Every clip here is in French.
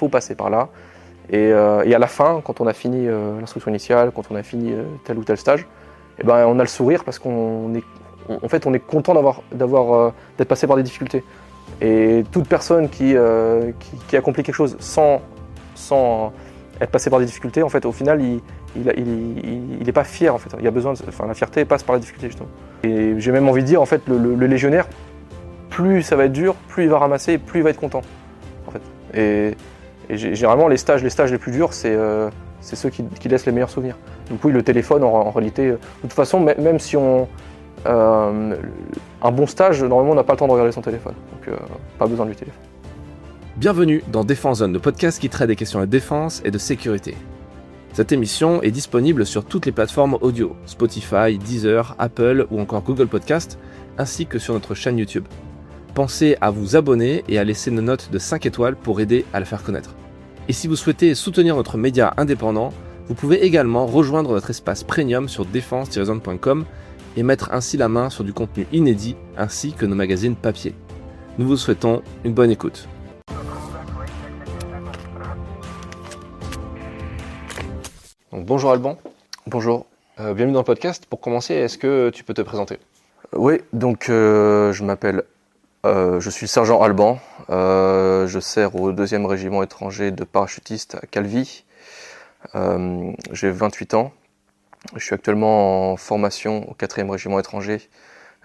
faut passer par là. Et à la fin, quand on a fini l'instruction initiale, quand on a fini tel ou tel stage, eh ben, on a le sourire parce qu'on est content d'être passé par des difficultés. Et toute personne qui accomplit quelque chose sans être passé par des difficultés, en fait, au final, il n'est pas fier. En fait. La fierté passe par la difficulté, justement. Et j'ai même envie de dire, en fait, le légionnaire, plus ça va être dur, plus il va ramasser, plus il va être content. En fait. Et généralement, les stages les plus durs, c'est ceux qui laissent les meilleurs souvenirs. Donc oui, le téléphone, en réalité, de toute façon, même si un bon stage, normalement, on n'a pas le temps de regarder son téléphone. Donc pas besoin du téléphone. Bienvenue dans Défense Zone, le podcast qui traite des questions de défense et de sécurité. Cette émission est disponible sur toutes les plateformes audio, Spotify, Deezer, Apple ou encore Google Podcast, ainsi que sur notre chaîne YouTube. Pensez à vous abonner et à laisser une note de 5 étoiles pour aider à la faire connaître. Et si vous souhaitez soutenir notre média indépendant, vous pouvez également rejoindre notre espace premium sur défense-zone.com et mettre ainsi la main sur du contenu inédit ainsi que nos magazines papier. Nous vous souhaitons une bonne écoute. Donc, bonjour Alban. Bonjour. Bienvenue dans le podcast. Pour commencer, est-ce que tu peux te présenter ? Oui, donc je suis le sergent Alban. Je sers au 2e régiment étranger de parachutistes à Calvi. J'ai 28 ans. Je suis actuellement en formation au 4e régiment étranger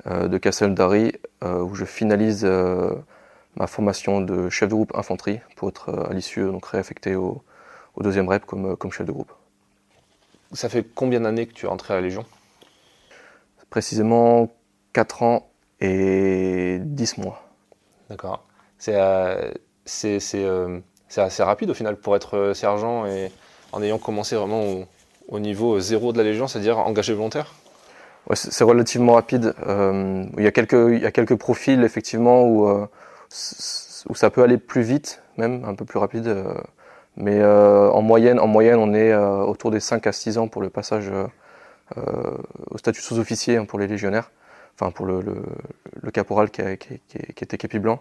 de Castelnaudary où je finalise ma formation de chef de groupe infanterie pour être à l'issue donc réaffecté au 2e rep comme chef de groupe. Ça fait combien d'années que tu es entré à la Légion ? Précisément 4 ans et 10 mois. D'accord. C'est assez rapide au final pour être sergent et en ayant commencé vraiment au niveau 0 de la Légion, c'est-à-dire engagé volontaire ? Ouais, c'est relativement rapide. Il y a quelques profils effectivement où ça peut aller plus vite, même un peu plus rapide. Mais en moyenne, on est autour des 5 à 6 ans pour le passage au statut sous-officier pour les légionnaires, enfin pour le caporal qui était képi blanc.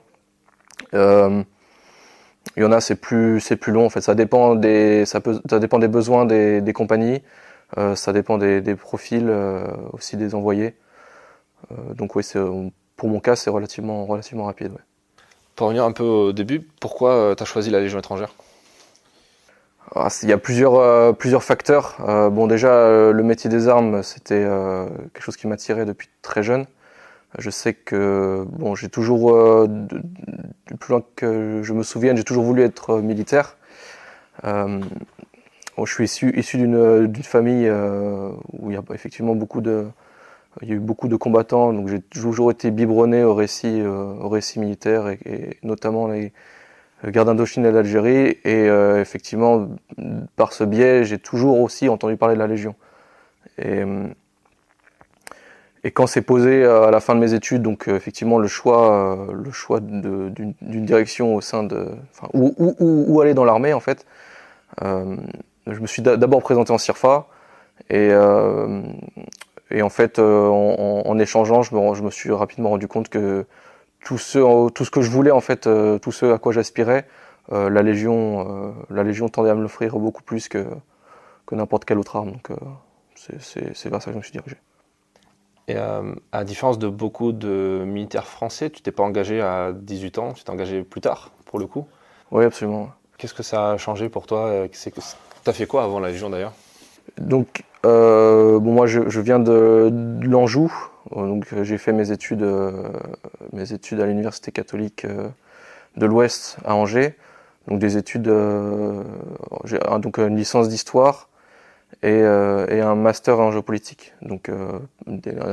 Il y en a, c'est plus long en fait. Ça dépend des besoins des compagnies, ça dépend des profils aussi des envoyés. Donc oui, pour mon cas, c'est relativement rapide. Ouais. Pour revenir un peu au début, pourquoi tu as choisi la Légion étrangère ? Il y a plusieurs facteurs. Déjà, le métier des armes, c'était quelque chose qui m'attirait depuis très jeune. Je sais que j'ai toujours, du plus loin que je me souvienne, j'ai toujours voulu être militaire. Je suis issu d'une famille où il y a effectivement il y a eu beaucoup de combattants, donc j'ai toujours été biberonné au récit militaire et notamment les guerres d'Indochine et d'Algérie. Et effectivement, par ce biais, j'ai toujours aussi entendu parler de la Légion. Et quand s'est posé à la fin de mes études, donc effectivement le choix d'une direction au sein de, où aller dans l'armée en fait, je me suis d'abord présenté en CIRFA et en fait en échangeant, je me suis rapidement rendu compte que tout ce que je voulais en fait, tout ce à quoi j'aspirais, la Légion tendait à me l'offrir beaucoup plus que n'importe quelle autre arme. Donc c'est vers ça que je me suis dirigé. Et à différence de beaucoup de militaires français, tu t'es pas engagé à 18 ans, tu t'es engagé plus tard, pour le coup. Oui, absolument. Qu'est-ce que ça a changé pour toi ? Tu as fait quoi avant la Légion d'ailleurs ? Donc, moi je viens de l'Anjou, donc j'ai fait mes études à l'Université catholique de l'Ouest à Angers. Donc des études, j'ai donc une licence d'histoire et un master en géopolitique. Donc un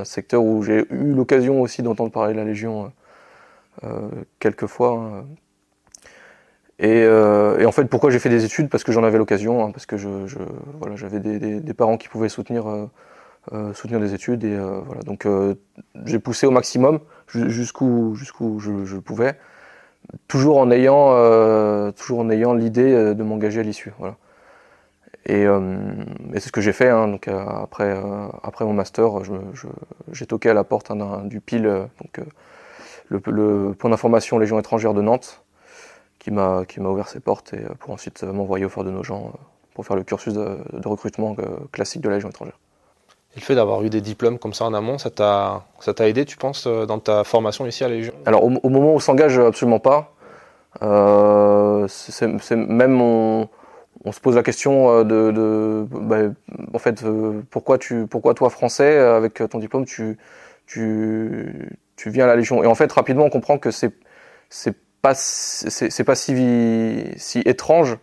secteur où j'ai eu l'occasion aussi d'entendre parler de la Légion quelques fois. Et en fait, pourquoi j'ai fait des études ? Parce que j'en avais l'occasion, parce que j'avais des parents qui pouvaient soutenir des études. Et voilà. Donc j'ai poussé au maximum jusqu'où je pouvais, toujours en ayant l'idée de m'engager à l'issue. Voilà. Et c'est ce que j'ai fait. Donc après mon master, j'ai toqué à la porte du PIL, donc le point d'information Légion étrangère de Nantes, m'a ouvert ses portes et pour ensuite m'envoyer au Fort de Nogent pour faire le cursus de recrutement classique de la Légion étrangère. Et le fait d'avoir eu des diplômes comme ça en amont, ça t'a aidé, tu penses, dans ta formation ici à la Légion? Alors au moment où on s'engage, absolument pas. C'est même on se pose la question en fait, pourquoi toi français avec ton diplôme tu viens à la Légion. Et en fait rapidement on comprend que c'est pas si étrange,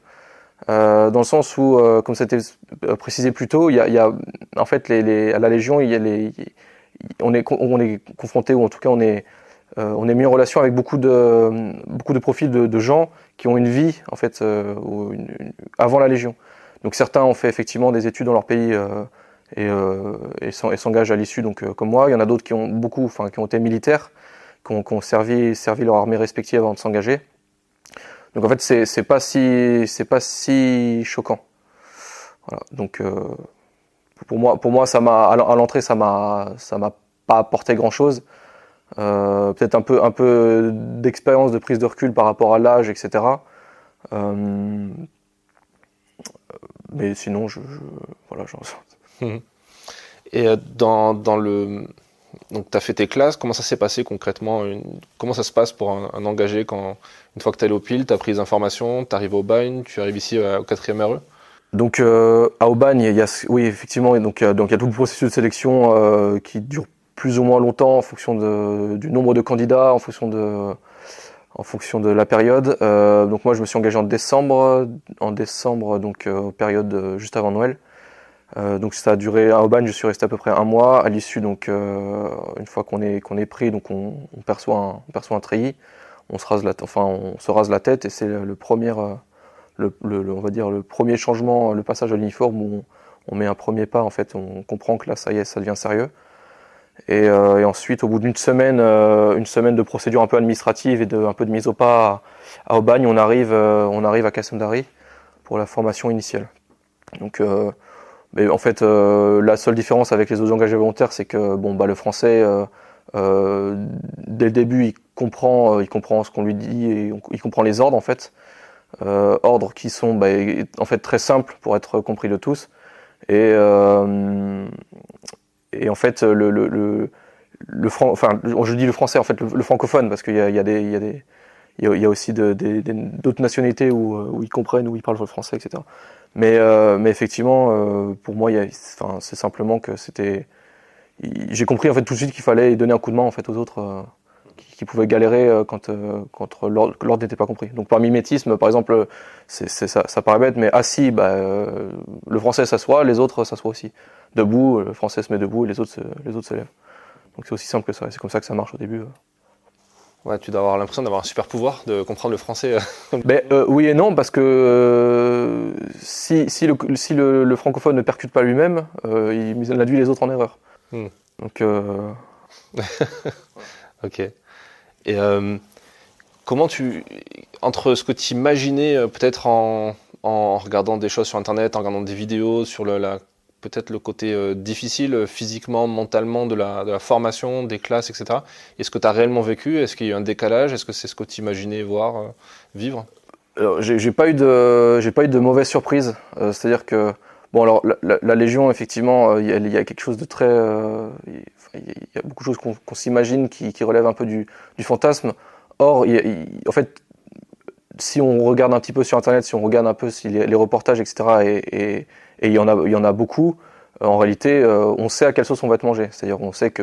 dans le sens où comme c'était précisé plus tôt, il y a en fait à la Légion on est confronté, ou en tout cas on est mis en relation avec beaucoup de profils de gens qui ont une vie en fait avant la Légion. Donc certains ont fait effectivement des études dans leur pays et s'engagent à l'issue, donc comme moi. Il y en a d'autres qui ont été militaires, qui ont servi leur armée respective avant de s'engager. Donc en fait c'est pas si choquant. Voilà. Donc pour moi ça m'a à l'entrée ça m'a pas apporté grand chose. Peut-être un peu d'expérience, de prise de recul par rapport à l'âge, etc. Mais sinon, voilà, j'en sors. Et donc tu as fait tes classes, comment ça s'est passé concrètement? Comment ça se passe pour un engagé une fois que tu es allé au PIL, tu as pris les informations, tu arrives au Bagne, tu arrives ici au 4e RE? Donc à Aubagne, oui effectivement, donc il y a tout le processus de sélection qui dure plus ou moins longtemps en fonction du nombre de candidats, en fonction de la période. Donc moi je me suis engagé en décembre, donc période juste avant Noël. Donc ça a duré à Aubagne, je suis resté à peu près un mois. À l'issue, donc une fois qu'on est pris, donc on perçoit un treillis, on se rase la tête et c'est le premier on va dire le premier changement, le passage à l'uniforme où on met un premier pas. En fait, on comprend que là ça y est, ça devient sérieux. Et ensuite, au bout d'une semaine de procédure un peu administrative et un peu de mise au pas à Aubagne, on arrive à Casundari pour la formation initiale. Donc, mais en fait, la seule différence avec les autres engagés volontaires, c'est que le français, dès le début, il comprend ce qu'on lui dit et il comprend les ordres en fait, ordres qui sont en fait très simples pour être compris de tous. Et en fait, je dis le français, en fait, le francophone, parce qu'il y a aussi d'autres nationalités où ils comprennent, où ils parlent le français, etc. Mais effectivement, pour moi, c'est simplement que j'ai compris en fait tout de suite qu'il fallait donner un coup de main en fait aux autres qui pouvaient galérer quand l'ordre n'était pas compris. Donc par mimétisme, par exemple, ça paraît bête, mais assis, le français s'assoit, les autres s'assoient aussi. Debout, le français se met debout et les autres se lèvent. Donc c'est aussi simple que ça, et c'est comme ça que ça marche au début. Ouais, tu dois avoir l'impression d'avoir un super pouvoir de comprendre le français. Oui et non, parce que si le francophone ne percute pas lui-même, il induit les autres en erreur. Donc ok. Et comment entre ce que tu imaginais peut-être en regardant des choses sur internet, en regardant des vidéos sur peut-être le côté difficile physiquement, mentalement de la formation, des classes, etc. Et ce que tu as réellement vécu, est-ce qu'il y a eu un décalage? Est-ce que c'est ce que tu imaginais voir, vivre? Alors, j'ai pas eu de mauvaise surprise. C'est-à-dire que la Légion, effectivement, il y a quelque chose de très, il y a beaucoup de choses qu'on s'imagine qui relèvent un peu du fantasme. Or, en fait, si on regarde un petit peu sur internet, si on regarde un peu les reportages, etc. Et il y en a beaucoup. En réalité, on sait à quelle sauce on va être mangé. C'est-à-dire, on sait que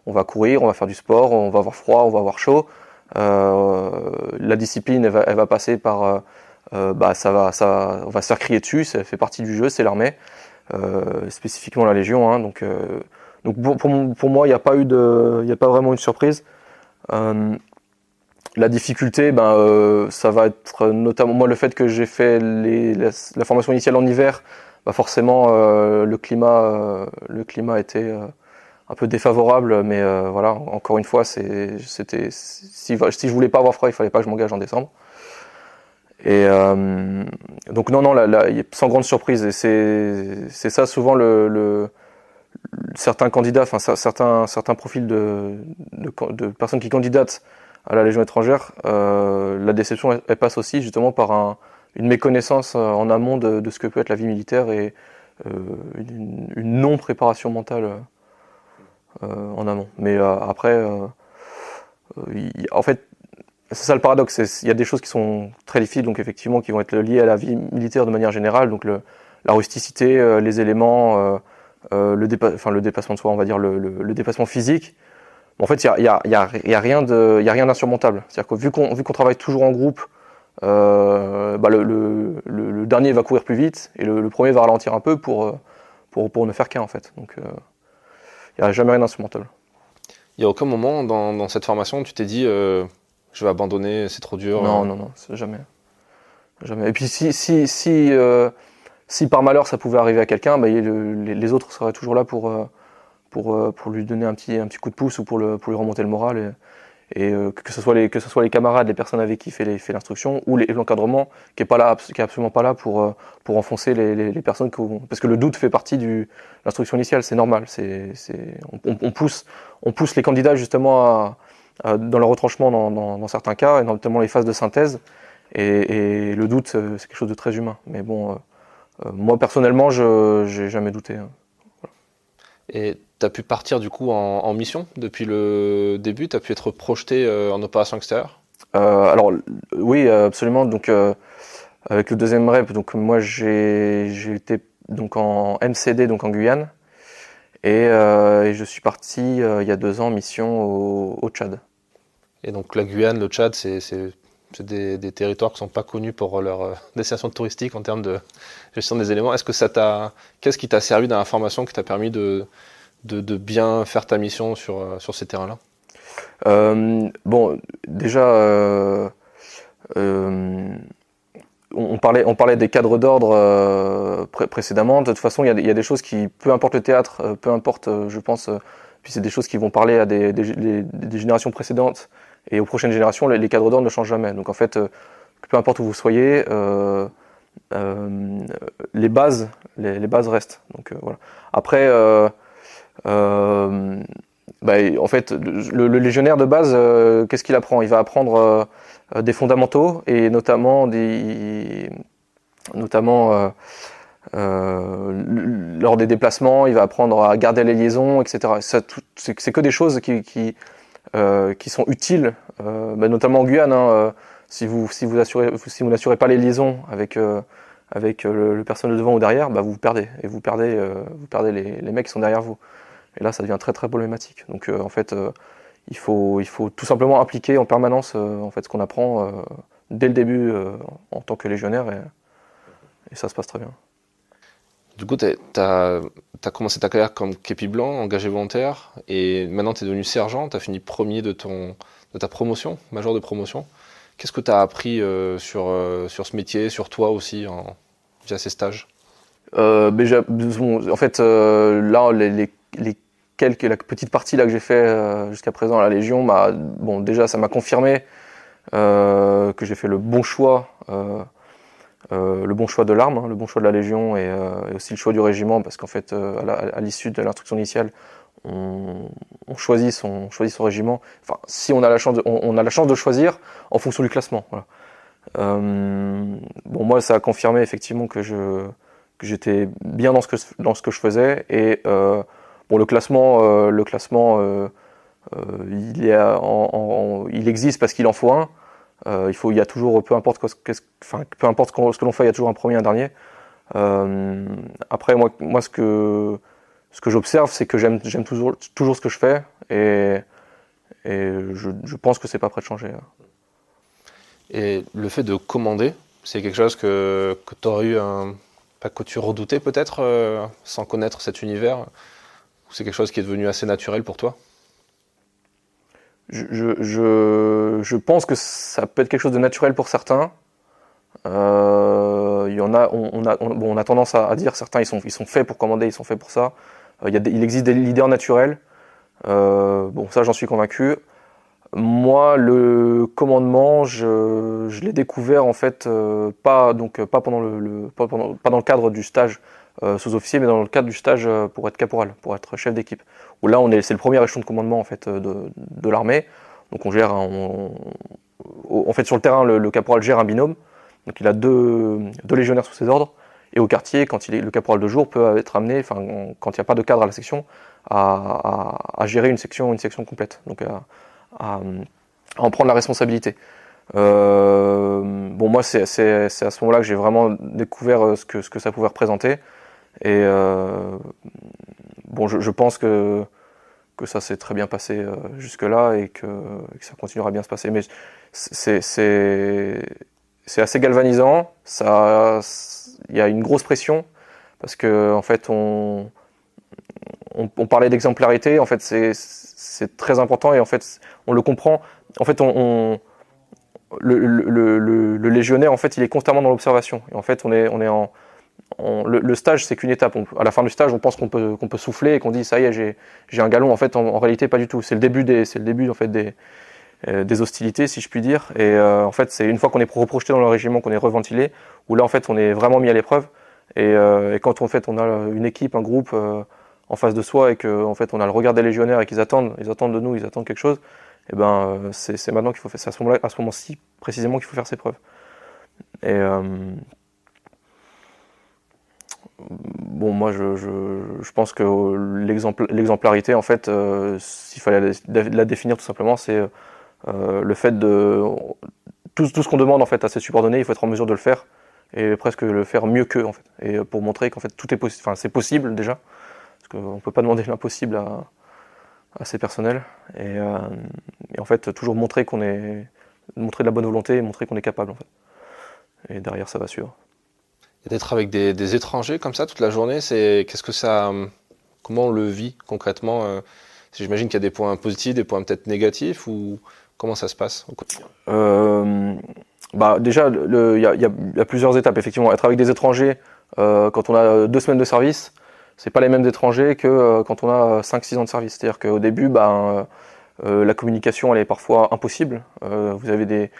on va courir, on va faire du sport, on va avoir froid, on va avoir chaud. La discipline, elle va passer par, on va se faire crier dessus. Ça fait partie du jeu, c'est l'armée, spécifiquement la Légion. Hein, donc pour moi, il n'y a pas vraiment une surprise. La difficulté, ça va être notamment moi le fait que j'ai fait la formation initiale en hiver. Forcément, le climat était un peu défavorable, mais voilà. Encore une fois, si je voulais pas avoir froid, il fallait pas que je m'engage en décembre. Et donc non, sans grande surprise. Et c'est ça souvent certains candidats, certains profils de personnes qui candidatent à la Légion étrangère, la déception elle passe aussi justement par une méconnaissance en amont de ce que peut être la vie militaire et une non-préparation mentale en amont. Mais après, en fait, c'est ça le paradoxe, il y a des choses qui sont très difficiles, donc effectivement qui vont être liées à la vie militaire de manière générale, donc la rusticité, les éléments, le dépassement de soi, on va dire le dépassement physique. En fait, il y a rien d'insurmontable. C'est-à-dire que vu qu'on travaille toujours en groupe, le dernier va courir plus vite et le premier va ralentir un peu pour ne faire qu'un en fait. Donc il n'y a jamais rien d'insurmontable. Il n'y a aucun moment dans cette formation où tu t'es dit je vais abandonner, c'est trop dur? Non, jamais. Et puis si par malheur ça pouvait arriver à quelqu'un, les autres seraient toujours là pour lui donner un petit coup de pouce ou pour lui remonter le moral. Et que ce soit les camarades, les personnes avec qui fait l'instruction ou l'encadrement qui est absolument pas là pour enfoncer les personnes parce que le doute fait partie de l'instruction initiale, c'est normal. On pousse les candidats justement dans leur retranchement dans certains cas, et notamment les phases de synthèse. Et le doute, c'est quelque chose de très humain. Mais bon, moi personnellement, j'ai jamais douté. Voilà. Et tu as pu partir du coup en mission depuis le début? Tu as pu être projeté en opération extérieure? Alors oui, absolument. Donc avec le deuxième REP, donc moi j'ai été donc en MCD, donc en Guyane, et je suis parti il y a 2 ans en mission au Tchad. Et donc la Guyane, le Tchad, c'est des territoires qui ne sont pas connus pour leur destination touristique en termes de gestion des éléments. Qu'est-ce qui t'a servi dans la formation qui t'a permis de bien faire ta mission sur ces terrains-là? Bon, déjà, on parlait des cadres d'ordre précédemment. De toute façon, il y a des choses qui, peu importe le théâtre, peu importe, je pense, puis c'est des choses qui vont parler à des générations précédentes et aux prochaines générations. Les cadres d'ordre ne changent jamais. Donc en fait, peu importe où vous soyez, les bases restent. Donc voilà. Après, en fait, le légionnaire de base, qu'est-ce qu'il apprend? Il va apprendre des fondamentaux et notamment lors des déplacements, il va apprendre à garder les liaisons, etc. C'est que des choses qui sont utiles, notamment en Guyane. Si vous n'assurez pas les liaisons avec le personnel devant ou derrière, vous perdez. Et vous perdez les mecs qui sont derrière vous. Et là, ça devient très très problématique. Donc en fait, il faut tout simplement appliquer en permanence en fait, ce qu'on apprend dès le début en tant que légionnaire et ça se passe très bien. Du coup, tu as commencé ta carrière comme képi blanc, engagé volontaire, et maintenant tu es devenu sergent, tu as fini premier de ta promotion, major de promotion. Qu'est-ce que tu as appris sur ce métier, sur toi aussi, via ces stages? En fait, là, la petite partie là, que j'ai fait jusqu'à présent à la Légion, déjà ça m'a confirmé que j'ai fait le bon choix de l'arme, le bon choix de la Légion et aussi le choix du régiment, parce qu'en fait à l'issue de l'instruction initiale on choisit son régiment. Enfin, si on a la chance de choisir en fonction du classement. Voilà. Moi ça a confirmé effectivement que j'étais bien dans ce que je faisais et le classement il existe parce qu'il en faut un. Il y a toujours, peu importe ce que l'on fait, il y a toujours un premier et un dernier. Après, moi ce que j'observe, c'est que j'aime toujours ce que je fais et je pense que c'est pas prêt de changer. Et le fait de commander, c'est quelque chose que tu aurais eu que tu redoutais peut-être sans connaître cet univers, ou c'est quelque chose qui est devenu assez naturel pour toi? Je pense que ça peut être quelque chose de naturel pour certains. Il y en a, on a tendance à dire certains ils sont faits pour commander, ils sont faits pour ça. Il existe des leaders naturels. Ça j'en suis convaincu. Moi, le commandement, je l'ai découvert en fait pas dans le cadre du stage sous-officier, mais dans le cadre du stage pour être caporal, pour être chef d'équipe. Où là, c'est le premier échelon de commandement en fait de l'armée. Donc on gère, en fait sur le terrain, le caporal gère un binôme. Donc il a deux légionnaires sous ses ordres. Et au quartier, quand le caporal de jour peut être amené, quand il n'y a pas de cadre à la section, à gérer une section complète. Donc à en prendre la responsabilité. Moi c'est à ce moment-là que j'ai vraiment découvert ce que ça pouvait représenter. Et je pense que ça s'est très bien passé jusque-là et que ça continuera bien à se passer. Mais c'est assez galvanisant. Il y a une grosse pression parce que en fait on parlait d'exemplarité. En fait c'est très important et en fait on le comprend. En fait le légionnaire en fait il est constamment dans l'observation. Et en fait le stage c'est qu'une étape. À la fin du stage on pense qu'on peut souffler et qu'on dit ça y est j'ai un galon. En fait en réalité pas du tout. C'est le début en fait des hostilités si je puis dire. Et en fait c'est une fois qu'on est reprojeté dans le régiment, qu'on est reventilé, où là en fait on est vraiment mis à l'épreuve. Et quand on a une équipe, un groupe en face de soi et que en fait on a le regard des légionnaires et qu'ils attendent de nous, ils attendent quelque chose. Et c'est maintenant qu'il faut faire. C'est à ce moment-ci précisément qu'il faut faire ses preuves. Et moi je pense que l'exemplarité en fait, s'il fallait la définir tout simplement, c'est le fait de tout ce qu'on demande en fait à ses subordonnés, il faut être en mesure de le faire et presque le faire mieux qu'eux en fait. Et pour montrer qu'en fait tout est possible. Enfin c'est possible déjà, parce qu'on peut pas demander l'impossible à ses personnels. Et en fait toujours montrer de la bonne volonté et montrer qu'on est capable en fait. Et derrière ça va suivre. Et d'être avec des étrangers comme ça toute la journée, comment on le vit concrètement? J'imagine qu'il y a des points positifs, des points peut-être négatifs, ou comment ça se passe au quotidien? Déjà, il y a plusieurs étapes. Effectivement, être avec des étrangers quand on a 2 semaines de service, c'est pas les mêmes étrangers que quand on a 5-6 ans de service. C'est-à-dire qu'au début, la communication elle est parfois impossible. Vous avez des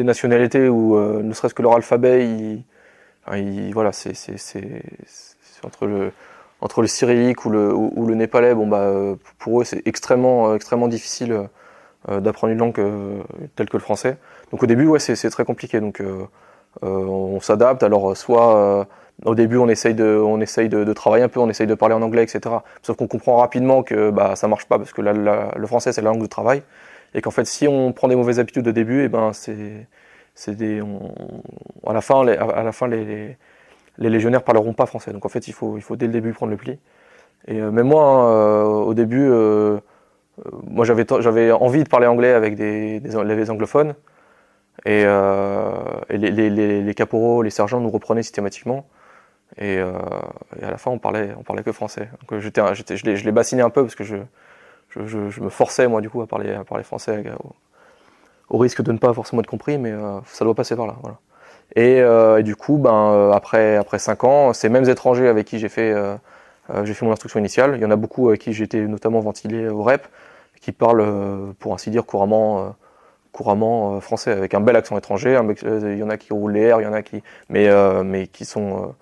nationalités où ne serait-ce que leur alphabet, c'est entre le cyrillique ou le népalais. Pour eux c'est extrêmement difficile d'apprendre une langue telle que le français. Donc au début c'est très compliqué. Donc on s'adapte. Alors soit au début on essaye de travailler un peu, on essaye de parler en anglais, etc. Sauf qu'on comprend rapidement que ça marche pas parce que le français c'est la langue de travail. Et qu'en fait, si on prend des mauvaises habitudes au début, à la fin, les légionnaires parleront pas français. Donc en fait, il faut dès le début prendre le pli. Et même moi, au début, moi j'avais envie de parler anglais avec les anglophones. Et les caporaux, les sergents nous reprenaient systématiquement. Et à la fin, on parlait que français. Donc je les bassinais un peu parce que je me forçais moi du coup à parler français au risque de ne pas forcément être compris, mais ça doit passer par là. Voilà. Et du coup, après 5 ans, ces mêmes étrangers avec qui j'ai fait mon instruction initiale, il y en a beaucoup avec qui j'étais notamment ventilé au REP, qui parlent pour ainsi dire couramment français avec un bel accent étranger. Il y en a qui roulent les R, il y en a qui mais qui sont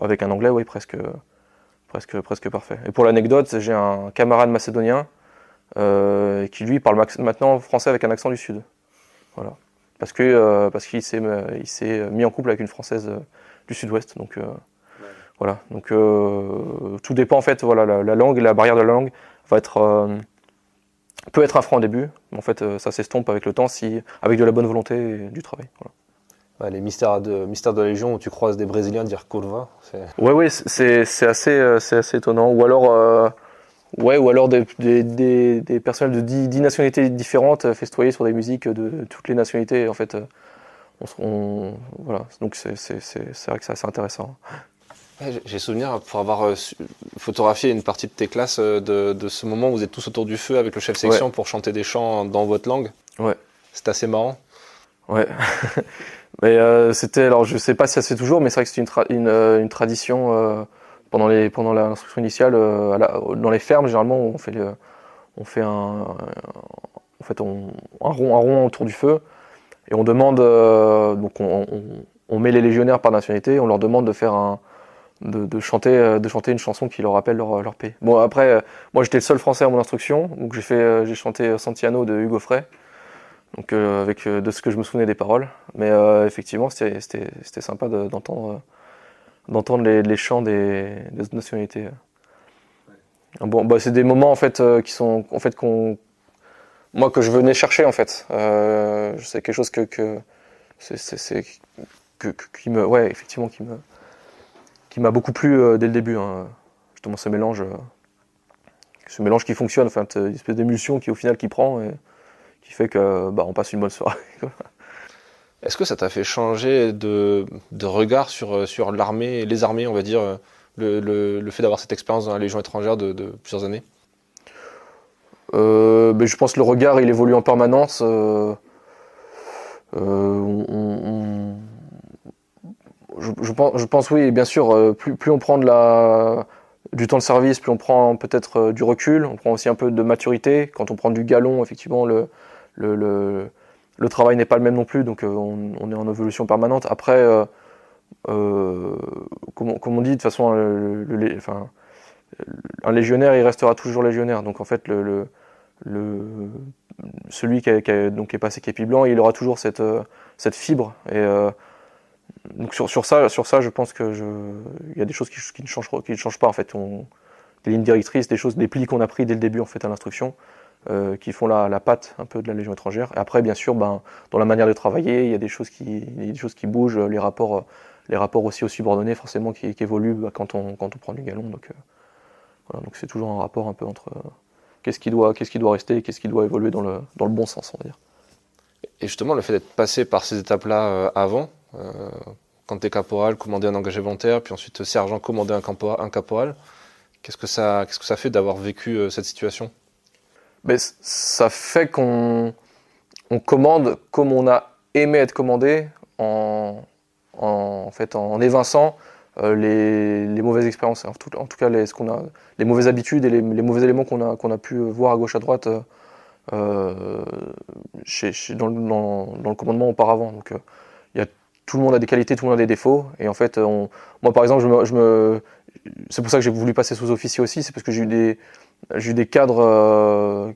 avec un anglais presque parfait. Et pour l'anecdote, j'ai un camarade macédonien qui lui parle maintenant français avec un accent du Sud. Voilà. Parce qu'il s'est mis en couple avec une Française du Sud-Ouest. Donc voilà. Donc tout dépend en fait. Voilà, la langue, la barrière de la langue peut être un frein au début, mais en fait ça s'estompe avec le temps avec de la bonne volonté et du travail. Voilà. Ouais, les mystères de la Légion où tu croises des Brésiliens dire curva. Ouais, c'est assez étonnant. Ou alors des personnels de 10 nationalités différentes festoyer sur des musiques de toutes les nationalités. En fait, voilà. Donc c'est vrai que c'est assez intéressant. Ouais, j'ai souvenir pour avoir photographié une partie de tes classes de ce moment où vous êtes tous autour du feu avec le chef section pour chanter des chants dans votre langue. Ouais. C'est assez marrant. Ouais. Mais alors je sais pas si ça se fait toujours, mais c'est vrai que c'est une tradition pendant l'instruction initiale dans les fermes. Généralement on fait un rond autour du feu et on demande donc on met les légionnaires par nationalité, on leur demande de faire de chanter une chanson qui leur rappelle leur pays. Bon après, moi j'étais le seul français à mon instruction, donc j'ai chanté Santiano de Hugo Frey, donc avec de ce que je me souvenais des paroles. Mais effectivement, c'était sympa d'entendre les chants des autres nationalités. Bon, bah c'est des moments en fait qui sont en fait moi que je venais chercher en fait. C'est quelque chose que qui me ouais effectivement qui m'a beaucoup plu dès le début. Hein. Justement ce mélange qui fonctionne, enfin une espèce d'émulsion qui au final qui prend et qui fait que bah on passe une bonne soirée. Est-ce que ça t'a fait changer de regard sur l'armée, les armées, on va dire, le fait d'avoir cette expérience dans la Légion étrangère de plusieurs années? Mais je pense que le regard il évolue en permanence. Je pense oui, bien sûr, plus on prend du temps de service, plus on prend peut-être du recul, on prend aussi un peu de maturité. Quand on prend du galon, effectivement, le travail n'est pas le même non plus, donc on est en évolution permanente. Après, comme on dit, de toute façon, un légionnaire, il restera toujours légionnaire. Donc en fait, celui qui est passé képi blanc, il aura toujours cette fibre. Et donc sur ça, je pense que il y a des choses qui ne changent pas en fait. Des lignes directrices, des plis qu'on a pris dès le début en fait à l'instruction, qui font la patte un peu de la Légion étrangère. Et après, bien sûr, dans la manière de travailler, il y a des choses qui bougent, les rapports aussi aux subordonnés forcément qui évoluent quand on prend du galon. Donc voilà, donc c'est toujours un rapport un peu entre qu'est-ce qui doit rester et qu'est-ce qui doit évoluer dans le bon sens, on va dire. Et justement, le fait d'être passé par ces étapes-là avant, quand tu es caporal, commander un engagé volontaire, puis ensuite sergent, commander un caporal, qu'est-ce que ça fait d'avoir vécu cette situation? Mais ça fait qu'on commande comme on a aimé être commandé en évinçant les mauvaises expériences, en tout cas les mauvaises habitudes et les mauvais éléments qu'on a pu voir à gauche à droite dans le commandement auparavant. Donc tout le monde a des qualités, tout le monde a des défauts, et en fait moi par exemple c'est pour ça que j'ai voulu passer sous-officier aussi, c'est parce que j'ai eu des cadres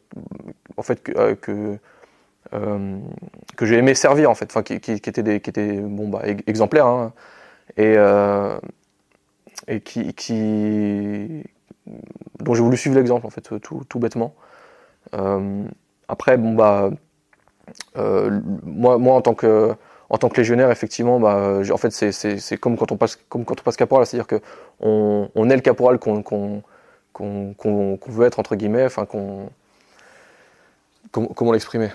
en fait que j'ai aimé servir en fait, enfin qui étaient bon bah exemplaires, hein, et dont j'ai voulu suivre l'exemple en fait, tout bêtement. Après bon bah moi en tant que légionnaire, effectivement, bah en fait c'est comme quand on passe caporal, c'est-à-dire que on est le caporal qu'on veut être, entre guillemets, enfin comment l'exprimer.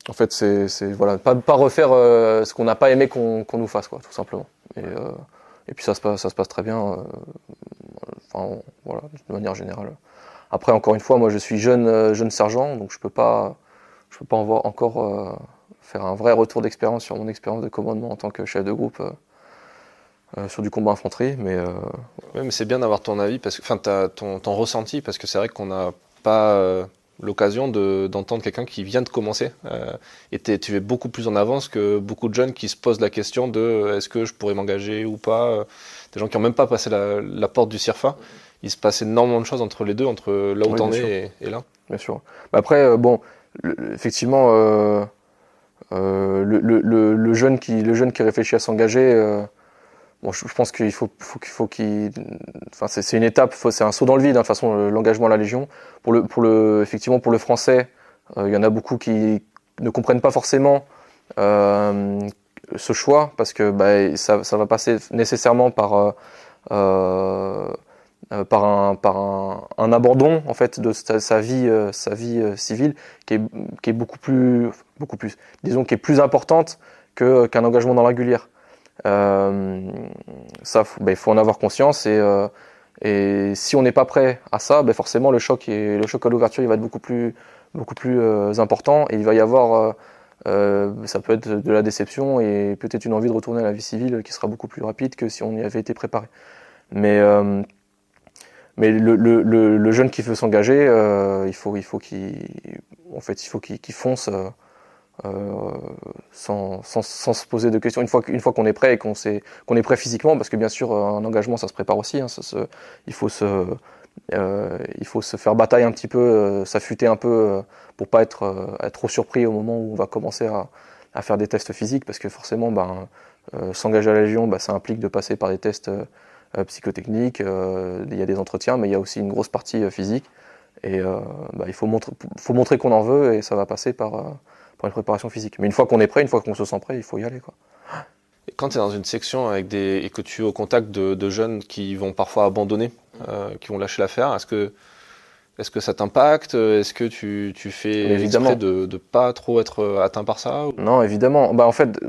En fait, c'est voilà, pas refaire ce qu'on n'a pas aimé qu'on nous fasse, quoi, tout simplement. Et puis ça se passe très bien. Enfin voilà, de manière générale. Après, encore une fois, moi je suis jeune sergent, donc je peux pas encore faire un vrai retour d'expérience sur mon expérience de commandement en tant que chef de groupe sur du combat infanterie, mais ouais, mais c'est bien d'avoir ton avis, ton ressenti, parce que c'est vrai qu'on n'a pas l'occasion d'entendre quelqu'un qui vient de commencer, et tu es beaucoup plus en avance que beaucoup de jeunes qui se posent la question de est-ce que je pourrais m'engager ou pas, des gens qui n'ont même pas passé la porte du CIRFA. Il se passe énormément de choses entre les deux, entre là où t'en es et là. Bien sûr. Après, effectivement, le jeune qui réfléchit à s'engager, je pense qu'il faut qu'il, enfin c'est une étape, c'est un saut dans le vide, hein, de toute façon l'engagement à la Légion. Effectivement pour le français, il y en a beaucoup qui ne comprennent pas forcément ce choix, parce que ça va passer nécessairement par un abandon en fait de sa vie civile qui est beaucoup plus, disons, qui est plus importante qu'un engagement dans la régulière. Ça, il faut en avoir conscience, et si on n'est pas prêt à ça, forcément le choc à l'ouverture il va être beaucoup plus important, et il va y avoir ça peut être de la déception et peut-être une envie de retourner à la vie civile qui sera beaucoup plus rapide que si on y avait été préparé. Mais le jeune qui veut s'engager, il faut qu'il fonce sans se poser de questions. Une fois qu'on est prêt et qu'on est prêt physiquement, parce que bien sûr un engagement ça se prépare aussi, hein, il faut se faire bataille un petit peu, s'affûter un peu pour pas être trop surpris au moment où on va commencer à faire des tests physiques, parce que forcément s'engager à la Légion, ça implique de passer par des tests psychotechniques, il y a des entretiens, mais il y a aussi une grosse partie physique, et il faut montrer qu'on en veut, et ça va passer par une préparation physique. Mais une fois qu'on est prêt, une fois qu'on se sent prêt, il faut y aller, quoi. Et quand tu es dans une section et que tu es au contact de jeunes qui vont parfois abandonner, qui vont lâcher l'affaire, est-ce que ça t'impacte? Est-ce que tu fais exprès de ne pas trop être atteint par ça? Non, évidemment. En fait,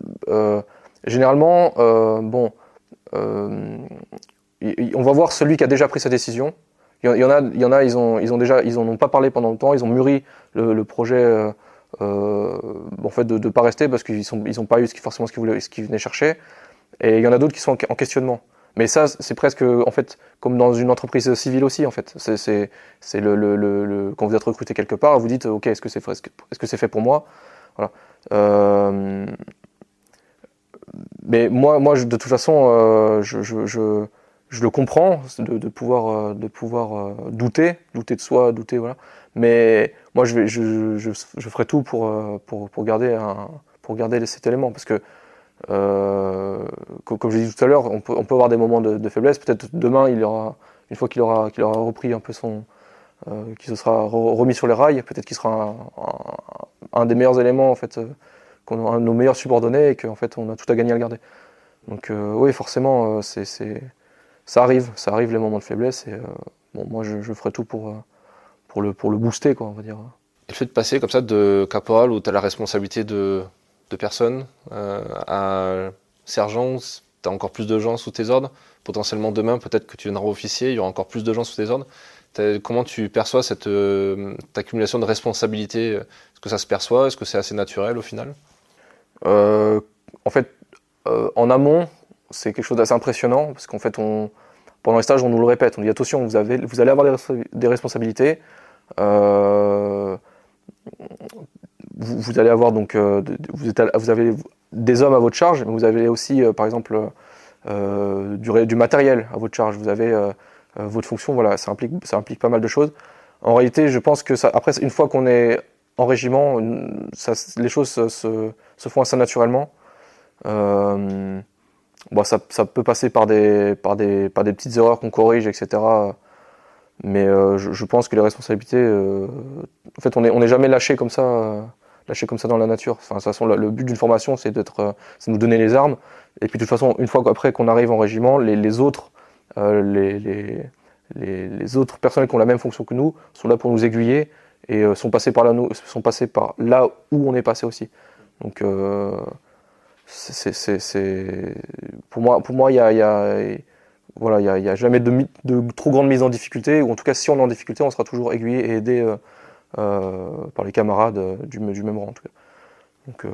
généralement, on va voir celui qui a déjà pris sa décision. Il y en a, ils en ont pas parlé pendant longtemps, ils ont mûri le projet en fait de pas rester parce qu'ils ont pas eu forcément ce qu'ils venaient chercher. Et il y en a d'autres qui sont en questionnement. Mais ça, c'est presque en fait comme dans une entreprise civile aussi, en fait. C'est quand vous êtes recruté quelque part, vous dites ok, est-ce que c'est fait pour moi, voilà. Mais moi de toute façon, je le comprends de pouvoir douter de soi, voilà. Mais moi je ferai tout pour garder cet élément, parce que comme je l'ai dit tout à l'heure, on peut avoir des moments de faiblesse. Peut-être demain, une fois qu'il aura repris un peu qu'il se sera remis sur les rails, peut-être qu'il sera un des meilleurs éléments, en fait, un de nos meilleurs subordonnés, et qu'en fait on a tout à gagner à le garder. Donc oui, forcément, ça arrive les moments de faiblesse, et moi je ferai tout pour le booster, quoi, on va dire. Et le fait de passer comme ça de caporal, où tu as la responsabilité de personnes, à sergent, tu as encore plus de gens sous tes ordres. Potentiellement demain, peut-être que tu viendras officier, il y aura encore plus de gens sous tes ordres. Comment tu perçois cette accumulation de responsabilités? Est-ce que ça se perçoit? Est-ce que c'est assez naturel au final? En fait, en amont, c'est quelque chose d'assez impressionnant, parce qu'en fait, pendant les stages, on nous le répète, on dit attention, vous allez avoir des responsabilités. Vous allez avoir donc vous avez des hommes à votre charge, mais vous avez aussi par exemple du matériel à votre charge. Vous avez votre fonction, voilà, ça implique pas mal de choses. En réalité, je pense que après, une fois qu'on est en régiment, les choses se font assez naturellement. Ça peut passer par des petites erreurs qu'on corrige, etc. Mais je pense que les responsabilités, en fait, on n'est jamais lâché comme ça dans la nature. Enfin, de toute façon, le but d'une formation, c'est de nous donner les armes. Et puis de toute façon, une fois qu'après qu'on arrive en régiment, les autres personnels qui ont la même fonction que nous sont là pour nous aiguiller, et sont passés par là où on est passé aussi. Donc pour moi, il y a jamais de trop grande mise en difficulté, ou en tout cas, si on est en difficulté, on sera toujours aiguillé et aidé par les camarades du même rang, en tout cas. Donc,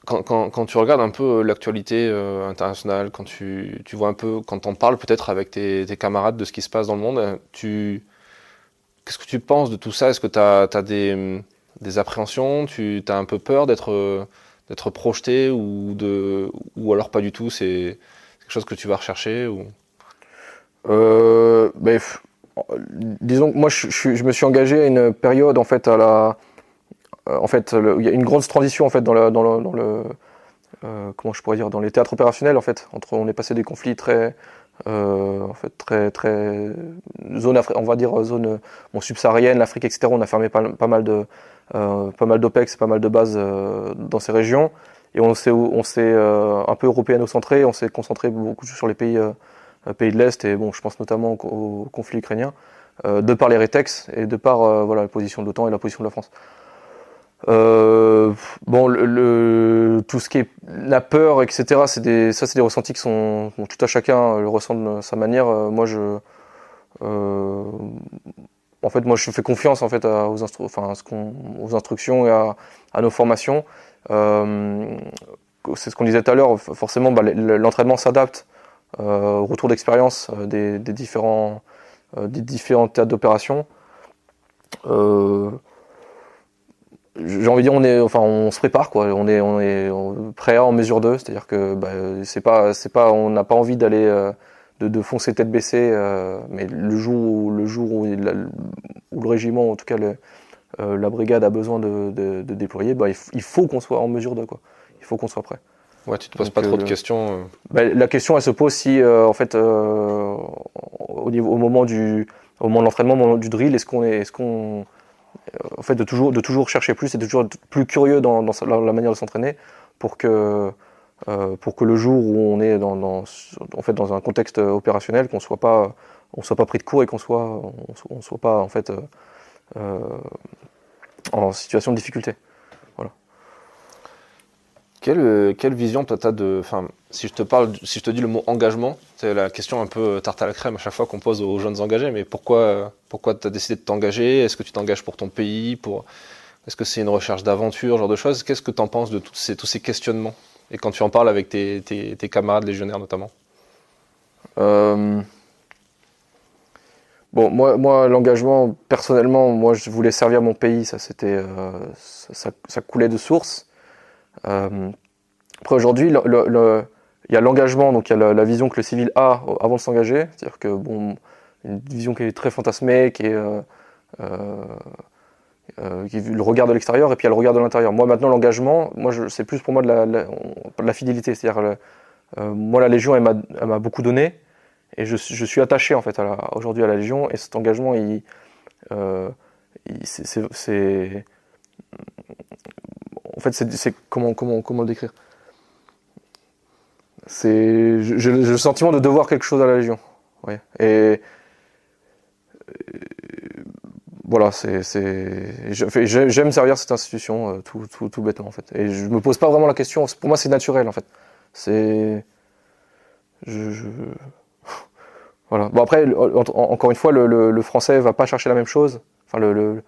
quand tu regardes un peu l'actualité internationale, quand tu vois un peu, quand on parle peut-être avec tes camarades de ce qui se passe dans le monde, qu'est-ce que tu penses de tout ça? Est-ce que tu as des appréhensions? Tu as un peu peur d'être projeté, ou alors pas du tout, c'est quelque chose que tu vas rechercher, ou... Disons que moi je me suis engagé à une période, en fait, il y a une grosse transition, en fait, dans le comment je pourrais dire, dans les théâtres opérationnels, en fait. On est passé des conflits très on va dire zone subsaharienne, l'Afrique, etc. On a fermé pas mal d'OPEX, pas mal de bases dans ces régions, et on s'est un peu européano-centré. On s'est concentré beaucoup sur les pays de l'Est, et je pense notamment au conflit ukrainien, de par les rétex et de par la position de l'OTAN et la position de la France. Tout ce qui est la peur, etc., c'est des ressentis qui sont... tout à chacun le ressent de sa manière. Moi, je fais confiance, en fait, aux instructions et à nos formations. C'est ce qu'on disait tout à l'heure. Forcément, l'entraînement s'adapte au retour d'expérience des différents théâtres d'opération. j'ai envie de dire, on se prépare, quoi. On est prêt en mesure de, c'est-à-dire que on n'a pas envie d'aller de foncer tête baissée, mais le jour où le régiment, en tout cas la brigade a besoin de déployer, il faut qu'on soit en mesure de, quoi. Il faut qu'on soit prêt. Ouais, tu te poses pas trop de questions. La question, elle se pose si, au moment de l'entraînement, au moment du drill, en fait, de toujours chercher plus et de toujours être plus curieux dans la manière de s'entraîner pour que le jour où on est dans un contexte opérationnel, qu'on soit pas pris de court et qu'on soit pas en fait en situation de difficulté. Voilà. Quelle vision toi t'as si je te dis le mot engagement, c'est la question un peu tarte à la crème à chaque fois qu'on pose aux jeunes engagés, mais pourquoi t'as décidé de t'engager? Est-ce que tu t'engages pour ton pays? Est-ce que c'est une recherche d'aventure, ce genre de choses? Qu'est-ce que t'en penses de tous ces questionnements? Et quand tu en parles avec tes camarades légionnaires notamment? Bon, moi, l'engagement, personnellement, moi, je voulais servir mon pays, ça coulait de source. Après, aujourd'hui, il y a l'engagement, donc il y a la vision que le civil a avant de s'engager, c'est-à-dire que une vision qui est très fantasmée, qui est le regard de l'extérieur, et puis il y a le regard de l'intérieur. Moi, maintenant, l'engagement, c'est plus pour moi de la fidélité, c'est-à-dire moi, la Légion, elle m'a beaucoup donné. Et je suis attaché en fait aujourd'hui à la Légion, et cet engagement, c'est comment le décrire? J'ai le sentiment de devoir quelque chose à la Légion. Ouais. Et voilà, j'aime servir cette institution tout bêtement en fait. Et je me pose pas vraiment la question. Pour moi, c'est naturel en fait. Voilà. Bon, après, encore une fois, le français va pas chercher la même chose. Enfin, le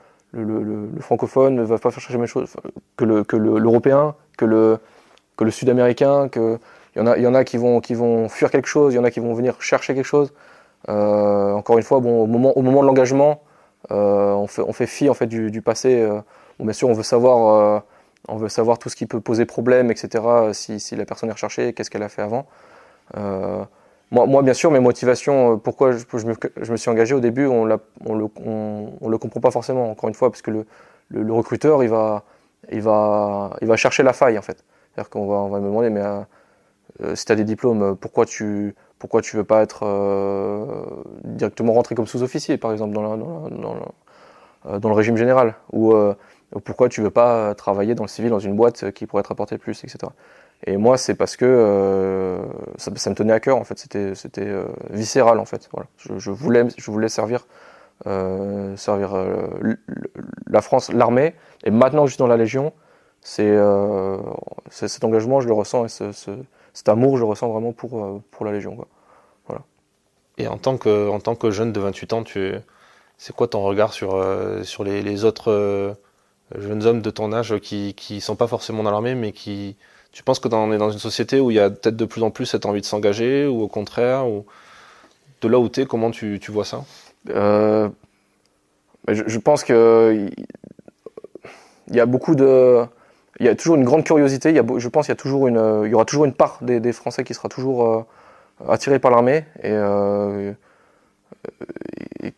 francophone ne va pas chercher la même chose que l'européen, que le sud-américain. Il y en a qui vont fuir quelque chose, il y en a qui vont venir chercher quelque chose. Encore une fois, bon, au moment de l'engagement, on fait fi en fait du passé. Bon, bien sûr, on veut savoir tout ce qui peut poser problème, etc. Si la personne est recherchée, qu'est-ce qu'elle a fait avant. Moi, bien sûr, mes motivations, pourquoi je me suis engagé au début, on le comprend pas forcément, encore une fois, parce que le recruteur, il va chercher la faille, en fait. C'est-à-dire on va me demander, mais si tu as des diplômes, pourquoi tu veux pas être directement rentré comme sous-officier, par exemple, dans le régime général, ou pourquoi tu veux pas travailler dans le civil, dans une boîte qui pourrait te rapporter plus, etc. Et moi, c'est parce que ça me tenait à cœur, en fait. C'était viscéral, en fait. Voilà. Je voulais servir la France, l'armée. Et maintenant, juste dans la Légion, cet engagement, je le ressens, et cet amour, je le ressens vraiment pour la Légion, quoi. Voilà. Et en tant que jeune de 28 ans, c'est quoi ton regard sur les autres jeunes hommes de ton âge qui sont pas forcément dans l'armée, mais qui... Tu penses que on est dans une société où il y a peut-être de plus en plus cette envie de s'engager, ou au contraire, ou de là où tu es, comment tu vois ça? Je pense que il y a toujours une grande curiosité. Je pense qu'il y aura toujours une part des Français qui sera toujours attirée par l'armée, et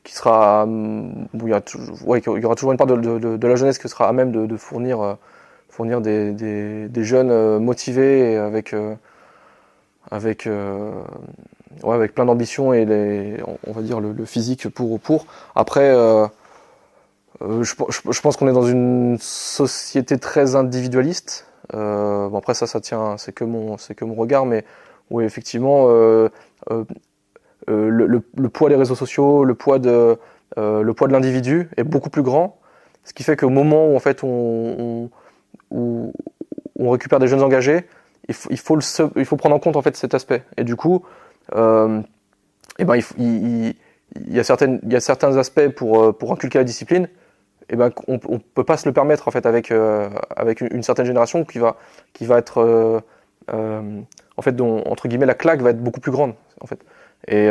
qui sera, il y aura toujours une part de la jeunesse qui sera à même de fournir des jeunes motivés et avec plein d'ambition et on va dire le physique pour. Après, je pense qu'on est dans une société très individualiste. Bon, après ça tient, c'est que mon regard, mais oui, effectivement, le poids des réseaux sociaux, le poids de l'individu est beaucoup plus grand, ce qui fait qu'au moment où en fait on récupère des jeunes engagés, il faut prendre en compte en fait cet aspect. Et du coup, il y a certains aspects pour inculquer la discipline, on peut pas se le permettre en fait avec une certaine génération qui va être en fait entre guillemets la claque va être beaucoup plus grande en fait. Et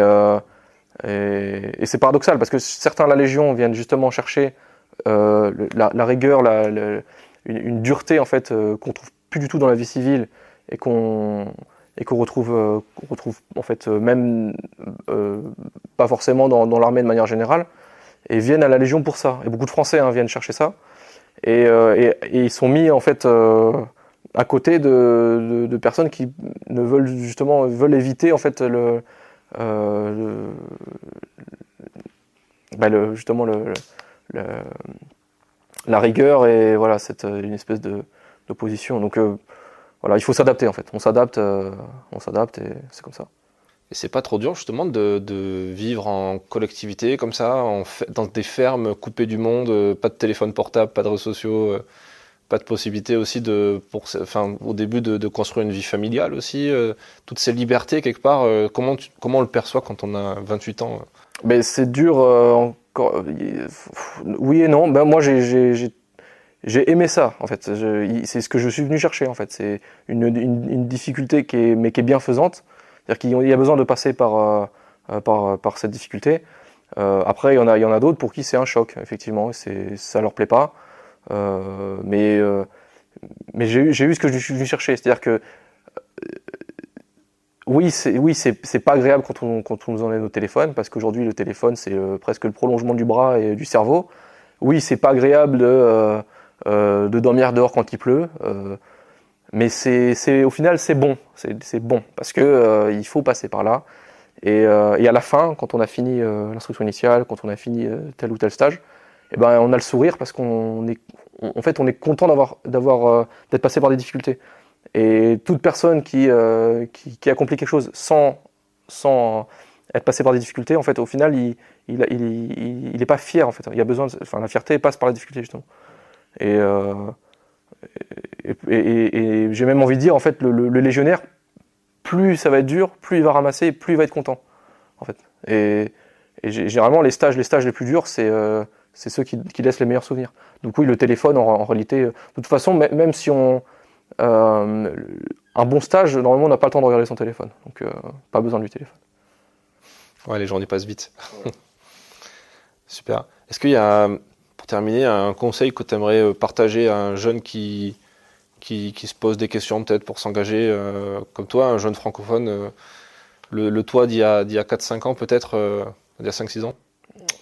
c'est paradoxal parce que certains de la Légion viennent justement chercher la rigueur, une dureté en fait qu'on trouve plus du tout dans la vie civile et qu'on retrouve en fait même pas forcément dans l'armée de manière générale, et viennent à la Légion pour ça. Et beaucoup de Français viennent chercher ça, et ils sont mis en fait à côté de personnes qui veulent éviter en fait la rigueur, et voilà, une espèce d'opposition. Donc voilà, il faut s'adapter en fait. On s'adapte et c'est comme ça. Et c'est pas trop dur justement de vivre en collectivité comme ça, dans des fermes coupées du monde, pas de téléphone portable, pas de réseaux sociaux, pas de possibilité aussi au début de construire une vie familiale aussi, toutes ces libertés quelque part, comment on le perçoit quand on a 28 ans Mais c'est dur encore. Oui et non. Ben moi j'ai aimé ça en fait. C'est ce que je suis venu chercher en fait. C'est une difficulté qui est bienfaisante. C'est-à-dire qu'il y a besoin de passer par cette difficulté. Après, il y en a d'autres pour qui c'est un choc, effectivement. Ça leur plaît pas. Mais j'ai eu ce que je suis venu chercher. C'est-à-dire que oui, c'est pas agréable quand on nous enlève nos téléphones, parce qu'aujourd'hui le téléphone c'est presque le prolongement du bras et du cerveau. Oui, c'est pas agréable de dormir dehors quand il pleut. Mais au final c'est bon, c'est bon parce que il faut passer par là, et à la fin, quand on a fini l'instruction initiale, quand on a fini tel ou tel stage, et ben on a le sourire parce qu'on est content d'être passé par des difficultés. Et toute personne qui accomplit quelque chose sans être passé par des difficultés, en fait, au final il est pas fier en fait. Il y a besoin, la fierté passe par la difficulté justement. Et j'ai même envie de dire, en fait, le légionnaire, plus ça va être dur, plus il va ramasser, plus il va être content, en fait. Et généralement, les stages les plus durs, c'est ceux qui laissent les meilleurs souvenirs. Donc oui, le téléphone, en réalité, de toute façon, même si un bon stage, normalement, on n'a pas le temps de regarder son téléphone. Donc pas besoin du téléphone. Ouais, les journées passent vite. Super. Est-ce qu'il y a, pour terminer, un conseil que tu aimerais partager à un jeune qui se pose des questions peut-être pour s'engager comme toi, un jeune francophone, le toi d'il y a 4-5 ans peut-être, il y a 5-6 ans?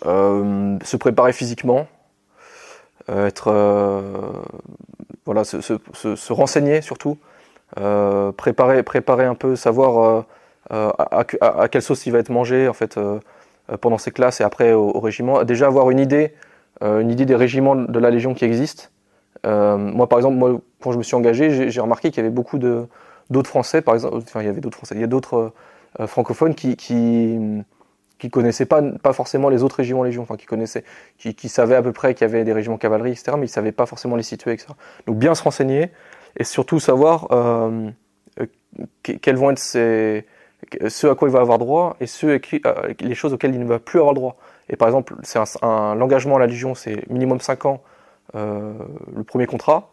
Se préparer physiquement, se renseigner surtout, préparer un peu, savoir à quelle sauce il va être mangé en fait pendant ses classes et après au régiment. Déjà avoir une idée des régiments de la Légion qui existent. Moi par exemple, quand je me suis engagé, j'ai remarqué qu'il y avait beaucoup d'autres Français, par exemple, il y a d'autres francophones qui connaissaient pas forcément les autres régiments Légion, qui savaient à peu près qu'il y avait des régiments cavalerie, etc., mais ils savaient pas forcément les situer, etc. Donc bien se renseigner et surtout savoir quels vont être ceux à quoi il va avoir droit et les choses auxquelles il ne va plus avoir droit. Et par exemple, l'engagement à la Légion, c'est minimum 5 ans le premier contrat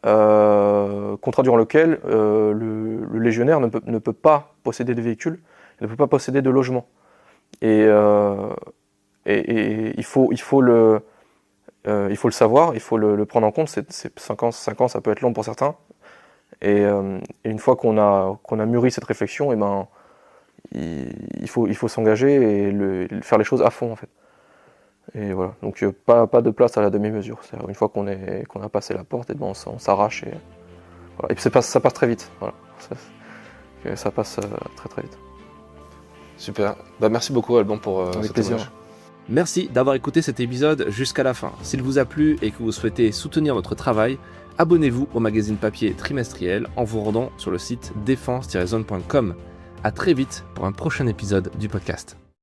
durant lequel le légionnaire ne peut pas posséder de véhicules, ne peut pas posséder de logement. Et il faut le savoir, il faut le prendre en compte. C'est 5 ans, ça peut être long pour certains. Et une fois qu'on a mûri cette réflexion, et ben, il faut s'engager et faire les choses à fond en fait. Et voilà, donc pas de place à la demi-mesure. C'est-à-dire, une fois qu'on a passé la porte, et ben on s'arrache et voilà. Et puis ça passe très vite. Voilà. Ça passe très très vite. Super. Merci beaucoup Alban pour avec cet plaisir. Hommage. Merci d'avoir écouté cet épisode jusqu'à la fin. S'il vous a plu et que vous souhaitez soutenir notre travail, abonnez-vous au magazine papier trimestriel en vous rendant sur le site défense-zone.com. À très vite pour un prochain épisode du podcast.